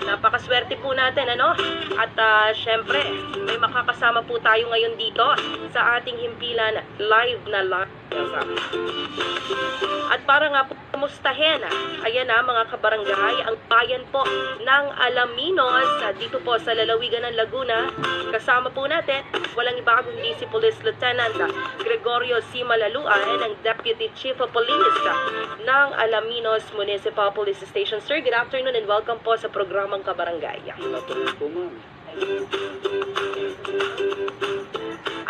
Napakaswerte po natin, ano? At syempre, may makakasama po tayo ngayon dito sa ating himpilan live na live. At para nga po kumustahin, ayan na mga kabarangay, ang bayan po ng Alaminos dito po sa lalawigan ng Laguna. Kasama po natin, walang iba kundi si Police Lieutenant Gregorio C. Malaluan, ang Deputy Chief of Police ng Alaminos Municipal Police Station. Sir, good afternoon and welcome po sa programang Kabarangay. Good po, ma'am.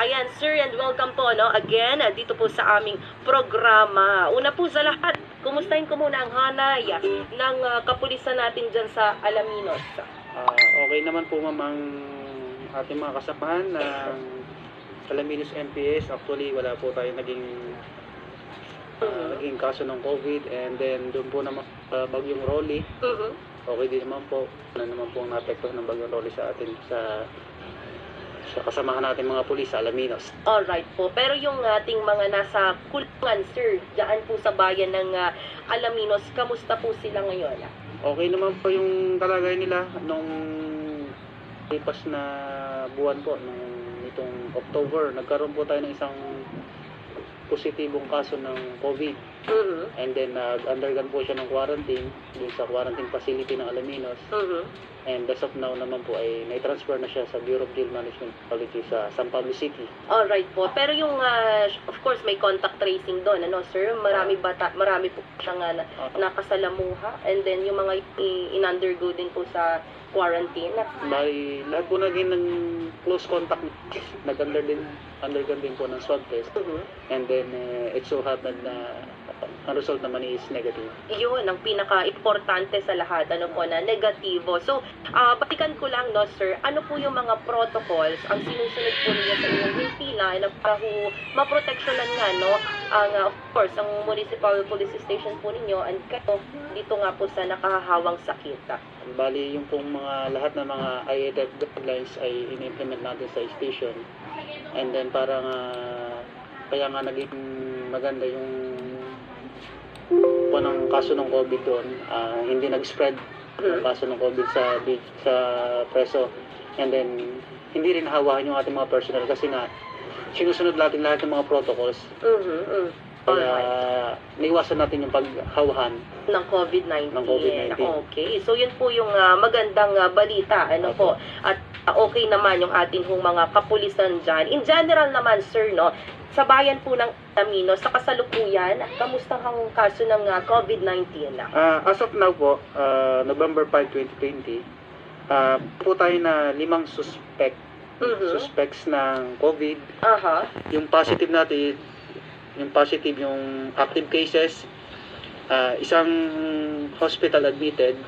Ayan, sir, and welcome po, no? Again, dito po sa aming programa. Una po sa lahat, kumustahin ko muna ang hanay ng kapulisan natin dyan sa Alaminos. Okay naman po, ma'am, ang ating mga kasamahan ng Alaminos MPS. Actually, wala po tayo naging kaso ng COVID, and then doon po naman bagyong Rolly. Okay din naman po. Ano naman po ang naapektuhan ng bagyong Rolly sa atin sa kasamahan natin mga pulis sa Alaminos. Alright po. Pero yung ating mga nasa kulungan, sir, dyan po sa bayan ng Alaminos, kamusta po sila ngayon? Okay naman po yung kalagayan nila nung lipas na buwan po, nung itong October. Nagkaroon po tayo ng isang positibong kaso ng COVID. And then nag-undergone po siya ng quarantine dun sa quarantine facility ng Alaminos. And as of now naman po ay nai-transfer na siya sa Bureau of Jail Management Quality sa San Pablo City. Alright po. Pero yung, of course, may contact tracing doon, ano, sir? Marami po siyang nakasalamuha. And then yung mga in-undergo din po sa quarantine. Bali, lahat po naging ng close contact, undergone din po ng swab test. And then it so happened na ang result naman is negative. Yun, ang pinaka-importante sa lahat, ano po, na negatibo. So, balikan ko lang, no, sir, ano po yung mga protocols ang sinusunod po niya sa inyong himpilan na para maproteksyonan nga, no, ang, of course, ang municipal police station po ninyo and kayo dito nga po sa nakahahawang sakit. Bali, yung pong lahat ng mga IATF guidelines ay in-implement natin sa station. And then parang kaya nga naging maganda yung ng kaso ng COVID doon, hindi nag-spread yung kaso ng COVID sa preso. And then hindi rin hawakan yung ating mga personnel kasi nga sinusunod natin lahat ng mga protocols. Kaya naiwasan natin yung paghawahan ng COVID-19. Okay. So yun po yung magandang balita, ano po. At okay naman yung ating mga kapulisan dyan. In general naman, sir, no, sa bayan po ng Alaminos, sa kasalukuyan, kamusta ang kaso ng COVID-19? As of now po, November 5, 2020, po tayo na 5 suspects ng COVID. Yung positive natin, yung active cases, isang hospital admitted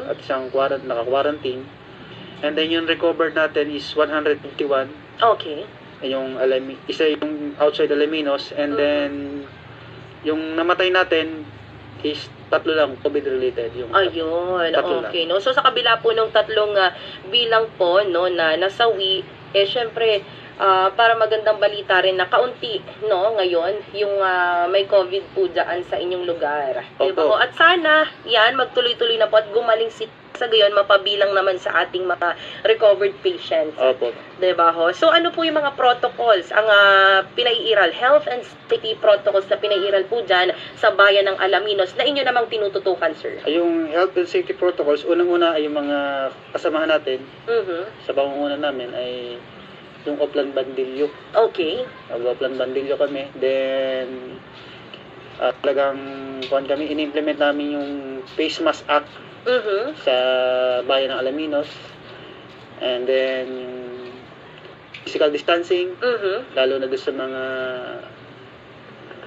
at isang naka-quarantine. And then yung recovered natin is 151. Okay. Isa yung outside Alaminos, and then yung namatay natin is 3 lang COVID-related. Ayun, okay. No? So sa kabila po ng 3 bilang po, no, na nasawi, syempre, para magandang balita rin na kaunti, no, ngayon, yung may COVID po dyan sa inyong lugar. Diba ho? At sana, yan, magtuloy-tuloy na po at gumaling sa gayon, mapabilang naman sa ating mga recovered patients. Opo. Diba ho? So ano po yung mga protocols, ang pinaiiral, health and safety protocols na pinaiiral po dyan sa bayan ng Alaminos na inyo namang tinututukan, sir? Yung health and safety protocols, unang-una ay yung mga kasamahan natin sa pangunguna namin ay yung Oplan Bandilyo. Okay. Oplan Bandilyo kami. Then, talagang kami, in-implement namin yung Face Mask Act sa bayan ng Alaminos. And then, physical distancing, lalo na doon sa mga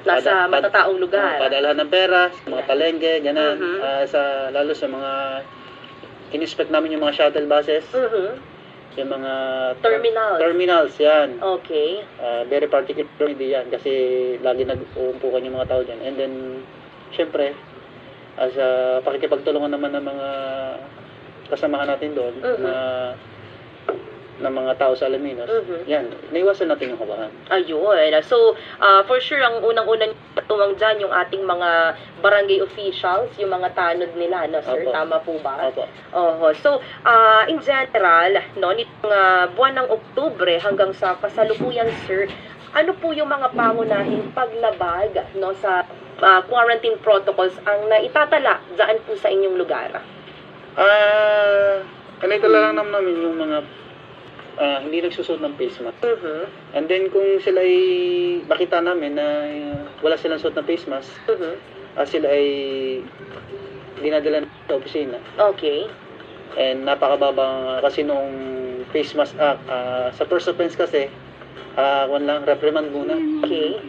nasa matataong lugar. Padalahan ng pera, sa mga palengke, gano'n. Lalo sa mga, in-inspect namin yung mga shuttle buses. Yung mga terminals, yan. Okay. Very particular yan kasi lagi nag-uumpukan yung mga tao dyan. And then, syempre, as pakikipagtulungan naman ng mga kasamahan natin doon na ng mga tao sa Alaminos, yan, naiwasan natin yung kabahan. Ayun. So, for sure, ang unang-unang tuwang dyan, yung ating mga barangay officials, yung mga tanod nila, no, sir? Opo. Tama po ba? Opo. Oho. So, in general, no, nitong buwan ng Oktubre hanggang sa kasalukuyan, sir, ano po yung mga pangunahing paglabag, no, sa quarantine protocols ang naitatala dyan po sa inyong lugar? Kanitala lang namin yung mga hindi nagsusuot ng face mask. And then kung sila ay makita namin na wala silang suot ng face mask, sila ay dinadala sa opisina. Okay. And napakababa kasi nung face mask sa first offense kasi reprimand muna. Okay.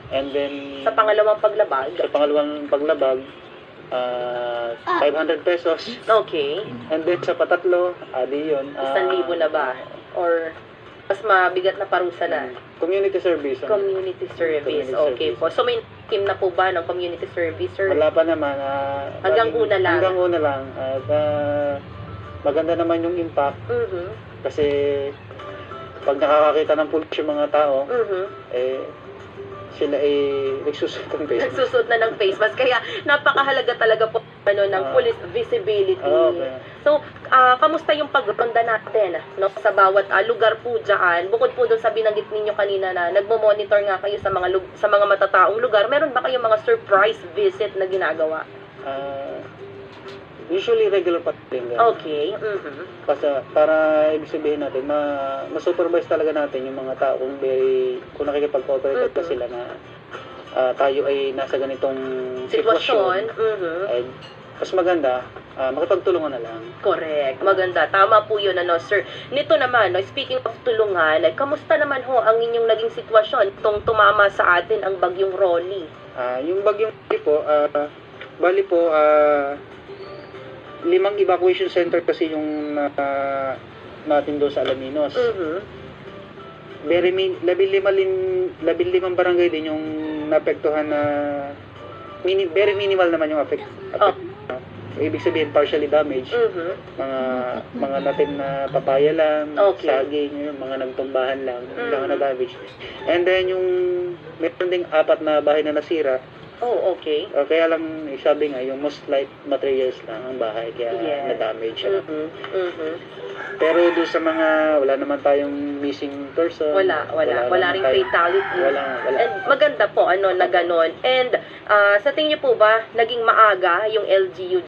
And then Sa pangalawang paglabag? sa pangalawang paglabag 500 pesos. Okay. And then sa patatlo, di yun. 1,000 na ba? Or mas mabigat na parusa na? Community service. Community service. Community Okay service. po. So may team na po ba ng community service, sir? Wala pa naman. Hanggang una lang. Hanggang una lang. At maganda naman yung impact kasi pag nakakakita ng pulis yung mga tao, sila ay nagsusuot ng face mask. Nagsusot na ng face mask. Kaya napakahalaga talaga po ng police visibility. Okay. So, kamusta yung pagronda natin, no, sa bawat lugar po dyan? Bukod po doon sa binanggit ninyo kanina na nagmo-monitor nga kayo sa mga matataong lugar, meron ba kayong mga surprise visit na ginagawa? Usually regular patrolling. Okay. Para ibig sabihin natin, ma-supervise talaga natin yung mga tao kung nakikipag-cooperate pa sila na tayo ay nasa ganitong sitwasyon. Ay, mas maganda, makipagtulungan na lang. Correct. Maganda. Tama po yun, sir. Nito naman, no, speaking of tulungan, kamusta naman ho ang inyong naging sitwasyon itong tumama sa atin ang bagyong Ronnie? Yung bagyong Ronnie po, 5 evacuation center kasi yung natin doon sa Alaminos. 15 barangay din yung naapektuhan na very minimal naman yung affect. Ibig sabihin partially damaged. Mga natin na papaya lang, saging, mga nagtumbahan lang, lang na damage. And then yung meron ding 4 na bahay na nasira. Oh, okay. Kaya lang sabi nga yung most light materials lang ang bahay kaya na-damage siya. Pero doon sa mga wala naman tayong missing person. Wala ring fatality. Wala. And maganda po na ganon. And sa tingin niyo po ba naging maaga yung LGU